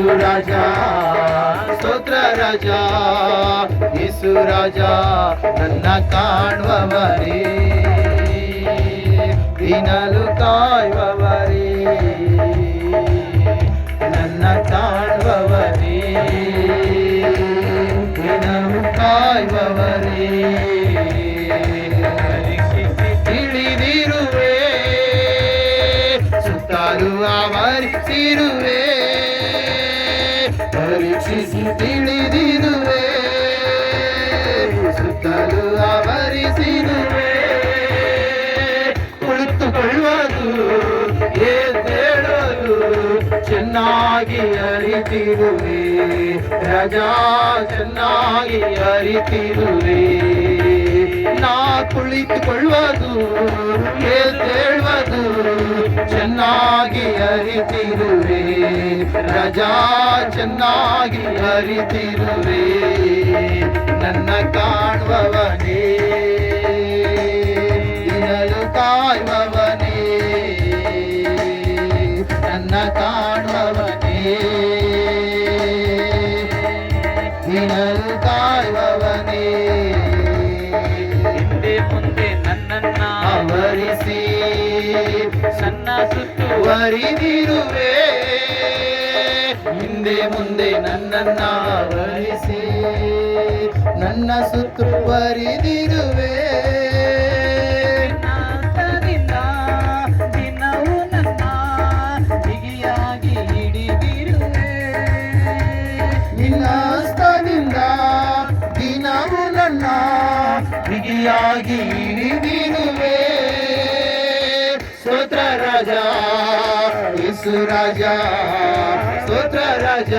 ಯೇಸು ರಾಜ ಸ್ತೋತ್ರ ರಾಜ ಯೇಸು ರಾಜ ನನ್ನ ಕಾಣುವವರೇ ದಿನಲು ಕಾಯುವವರೇ ನನ್ನ ಕಾಣುವವರೇ ದಿನಲು ಕಾಯುವವರೇ ತಿಳಿದಿರುವೆ ಸುತ್ತಲೂ ಆವರಿಸಿರುವೆ ಪರೀಕ್ಷಿಸಿ ತಿಳಿದಿರುವೆ ಸುತ್ತಲೂ ಆವರಿಸಿರುವೆ ಕುಳಿತುಕೊಳ್ಳುವುದು ಎದ್ದೇಳೋದು ಚೆನ್ನಾಗಿ ಅರಿತಿರುವೆ ರಾಜಾ ಚೆನ್ನಾಗಿ ಅರಿತಿರುವೆ ನಾ ಕುಳಿತುಕೊಳ್ಳುವುದು ಎದ್ದೇಳುವುದು ಚೆನ್ನಾಗಿ ಅರಿತಿರುವೆ ರಾಜಾ ಚೆನ್ನಾಗಿ ಅರಿತಿರುವೆ ನನ್ನ ಕಾಣುವವನೇ ದಿನಲು ಕಾಯುವವನೇ ನನ್ನ ಕಾಣುವವನೇ ದಿನಲು ಕಾಯುವವನೇ ಹಿಂದೆ ಮುಂದೆ ನನ್ನನ್ನ ಆವರಿಸಿ ಸಣ್ಣ ಸುತ್ತುವರಿದಿರುವೆ ಹಿಂದೆ ಮುಂದೆ ನನ್ನನ್ನ ಆವರಿಸಿ ನನ್ನ ಸುತ್ತುವರಿದಿರುವೆ ದಿನವೂ ನನ್ನ ಬಿಗಿಯಾಗಿ ಹಿಡಿದಿರುವೆ ನಿನ್ನ ಹಸ್ತದಿಂದ ದಿನವೂ ನನ್ನ ಬಿಗಿಯಾಗಿ ಹಿಡಿದಿರುವೆ ಸ್ತೋತ್ರ ರಾಜ ಯೇಸು ರಾಜ ಸ್ತೋತ್ರ ರಾಜ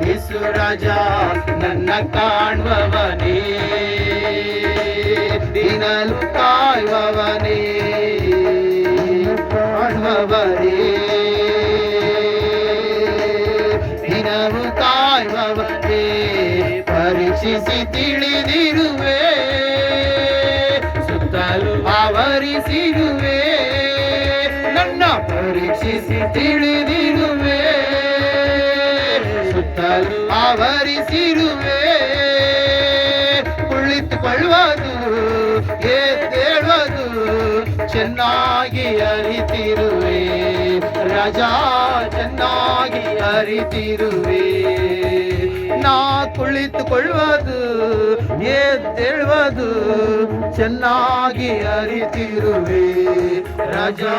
ಯೇಸು ರಾಜ ನನ್ನ ಕಾಣುವವನೇ ದಿನಲು ಕಾಯುವವನೇ ಕಾಣುವವನೇ ದಿನವು ಕಾಯುವವನೇ ಪರೀಕ್ಷಿಸಿ ತಿಳಿದಿರುವೆ ಸುತ್ತಲೂ ಆವರಿಸಿರುವೆ ನನ್ನ ಪರೀಕ್ಷಿಸಿ ತಿಳಿದಿರುವೆ ಸುತ್ತಲೂ ಆವರಿಸಿರುವೆ ಕುಳಿತುಕೊಳ್ಳುವುದು ಎದ್ದೇಳುವುದು ಚೆನ್ನಾಗಿ ಅರಿತಿರುವೆ ರಾಜಾ ಚೆನ್ನಾಗಿ ಅರಿತಿರುವೆ ನಾ ಕುಳಿತುಕೊಳ್ಳುವುದು ಎದ್ದೇಳುವುದು ಚೆನ್ನಾಗಿ ಅರಿತಿರುವೆ ರಾಜಾ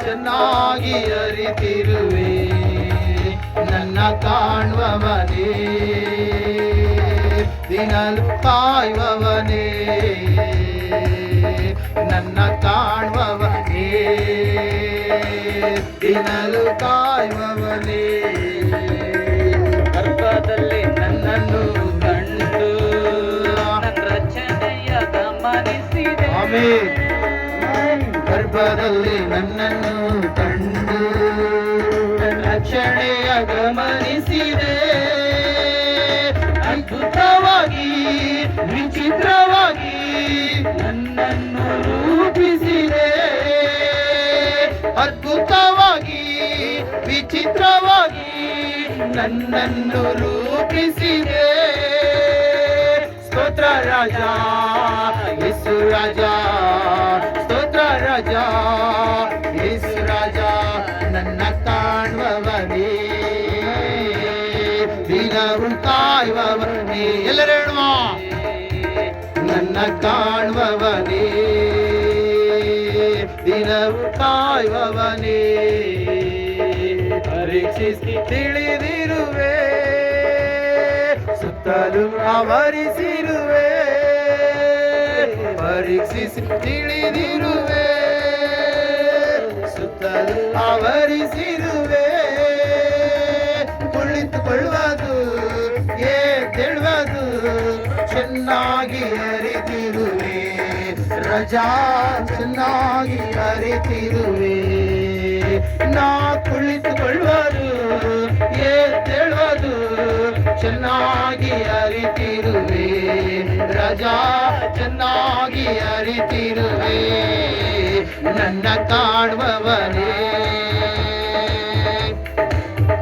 ಚೆನ್ನಾಗಿ ಅರಿತಿರುವೆ ನನ್ನ ಕಾಣುವವನೇ ದಿನಲು ಕಾಯುವವನೇ ನನ್ನ ಕಾಣುವವನೇ ದಿನಲು ಕಾಯುವವನೇ ಗರ್ಭದಲ್ಲಿ ನನ್ನನ್ನು ಕಂಡು ನನ್ನ ರಚನೆಯ ಗಮನಿಸಿದೆ ಆಮೆನ್. ಗರ್ಭದಲ್ಲಿ ನನ್ನನ್ನು ಕಂಡು ರಕ್ಷಣೆಯ ಗಮನಿಸಿದೆ ಅದ್ಭುತವಾಗಿ ವಿಚಿತ್ರವಾಗಿ ನನ್ನನ್ನು ರೂಪಿಸಿದೆ ಅದ್ಭುತವಾಗಿ ವಿಚಿತ್ರವಾಗಿ ನನ್ನನ್ನು ರೂಪಿಸಿದೆ ಸ್ತೋತ್ರ ರಾಜ ಯೇಸು ರಾಜ ಸ್ತೋತ್ರ ರಾಜ ಯೇಸು ರಾಜ ನನ್ನ ಕಾಣುವವನೇ ದಿನವು ಕಾಯುವವನೇ ಎಲ್ಲರೂ ಹೇಳುವ ನನ್ನ ಕಾಣುವವನೇ ದಿನವು ಕಾಯುವವನೇ ಪರೀಕ್ಷಿಸಿ ತಿಳಿದಿರುವೆ ಸುತ್ತಲೂ ಆವರಿಸಿರುವೆ ಪರೀಕ್ಷಿಸಿ ತಿಳಿದಿರುವೆ ಸುತ್ತಲೂ ಆವರಿಸಿರುವೆ ಕುಳಿತುಕೊಳ್ಳುವುದು ಎದ್ದೇಳುವುದು ಚೆನ್ನಾಗಿ ಅರಿತಿರುವೆ ರಜಾ ಚೆನ್ನಾಗಿ ಅರಿತಿರುವೆ ನಾ ಕುಳಿತುಕೊಳ್ಳುವುದು ಎದ್ದೇಳುವುದು ಚೆನ್ನಾಗಿ ಅರಿತಿರುವೆ ರಜಾ ಚೆನ್ನಾಗಿ ಅರಿತಿರುವೆ ನನ್ನ ಕಾಣುವವನೇ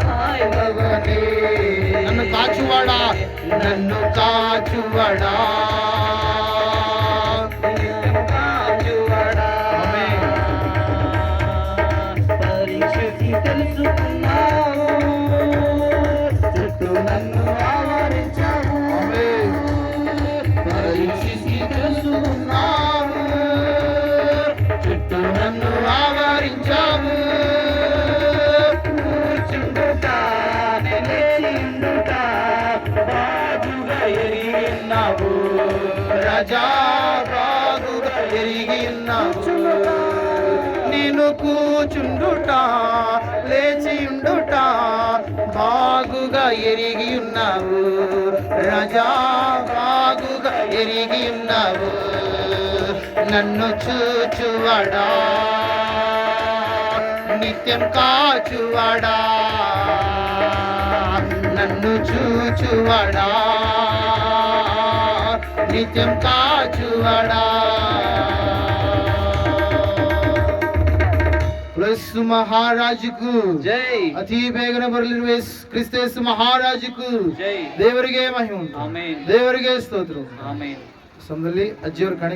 ಕಾಯುವವನೇ రాజా బాగుగా ఎరిగి ఉన్నావు. నేను కూచుండుట లేచి ఉండుట బాగుగా ఎరిగి ఉన్నావు. రాజా బాగుగా ఎరిగి ఉన్నావు. నన్ను చూచువాడా నిత్యం కాచువాడా, నన్ను చూచువాడా నిత్యం కాచువాడా. క్రీస్తు మహారాజుకు ಜೈ. ಅತಿ ಬೇಗನೆ ಬರಲಿರುವ ಕ್ರಿಸ್ತೇಸು ಮಹಾರಾಜುಕು ಜೈ. ದೇವರಿಗೆ ಮಹಿಮೆ ಉಂಟು. ಆಮೆನ್. ದೇವರಿಗೆ ಸ್ತೋತ್ರ. ಆಮೆನ್. ಸಮಯದಲ್ಲಿ ಅಜ್ಜಿಯವರು ಕಾಣಿಕೆ